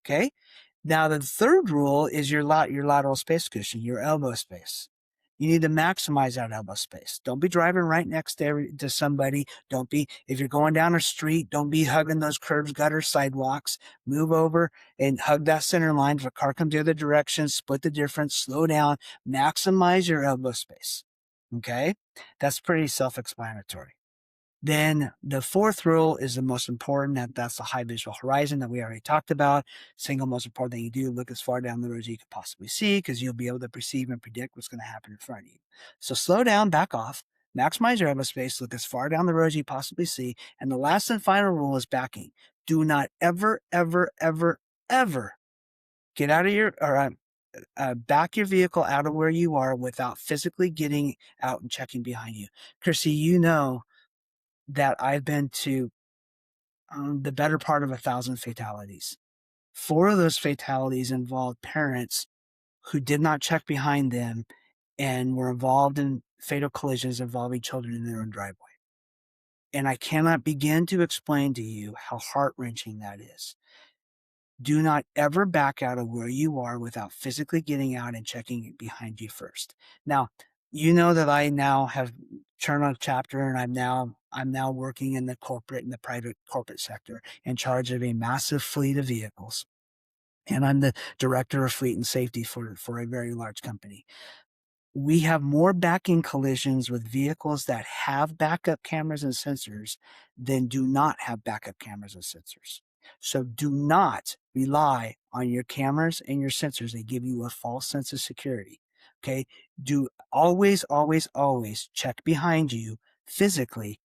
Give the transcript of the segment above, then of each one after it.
Okay. Now, the third rule is your lateral space cushion, your elbow space. You need to maximize that elbow space. Don't be driving right next to somebody. Don't be, if you're going down a street, don't be hugging those curbs, gutters, sidewalks. Move over and hug that center line. If a car comes the other direction, split the difference, slow down, maximize your elbow space. Okay. That's pretty self-explanatory. Then the fourth rule is the most important. That's the high visual horizon that we already talked about. Single most important thing you do, look as far down the road as you can possibly see, because you'll be able to perceive and predict what's going to happen in front of you. So slow down, back off, maximize your elbow space, look as far down the road as you possibly see. And the last and final rule is backing. Do not ever, ever, ever, ever get out of your, or back your vehicle out of where you are without physically getting out and checking behind you. Chrissy, you know that I've been to the better part of 1,000 fatalities. 4 of those fatalities involved parents who did not check behind them and were involved in fatal collisions involving children in their own driveway. And I cannot begin to explain to you how heart-wrenching that is. Do not ever back out of where you are without physically getting out and checking behind you first. Now, you know that I now have turned on a chapter, and I'm now working in the corporate and the private corporate sector in charge of a massive fleet of vehicles. And I'm the director of fleet and safety for a very large company. We have more backing collisions with vehicles that have backup cameras and sensors than do not have backup cameras and sensors. So do not rely on your cameras and your sensors. They give you a false sense of security. Okay. Do always, always, always check behind you physically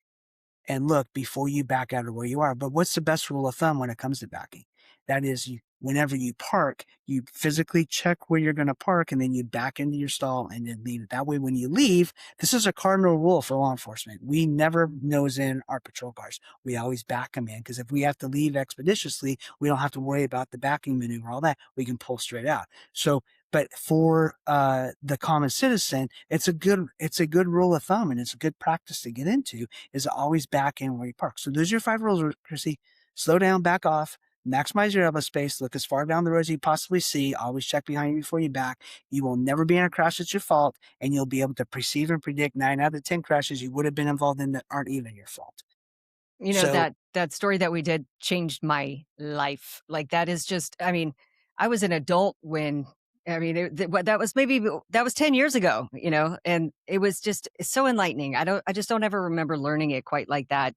and look before you back out of where you are. But what's the best rule of thumb when it comes to backing? That is, whenever you park, you physically check where you're going to park, and then you back into your stall and then leave it. That way, when you leave, this is a cardinal rule for law enforcement. We never nose in our patrol cars. We always back them in, because if we have to leave expeditiously, we don't have to worry about the backing maneuver, all that. We can pull straight out. So, but for the common citizen, it's a good rule of thumb, and it's a good practice to get into, is always back in where you park. So those are your 5 rules, Chrissy. Slow down, back off, maximize your elbow space, look as far down the road as you possibly see, always check behind you before you back. You will never be in a crash that's your fault, and you'll be able to perceive and predict 9 out of 10 crashes you would have been involved in that aren't even your fault. You know, So that story that we did changed my life. Like, that is just I mean, I was an adult when I mean, that was maybe that was 10 years ago, and it was just it's so enlightening. I just don't ever remember learning it quite like that.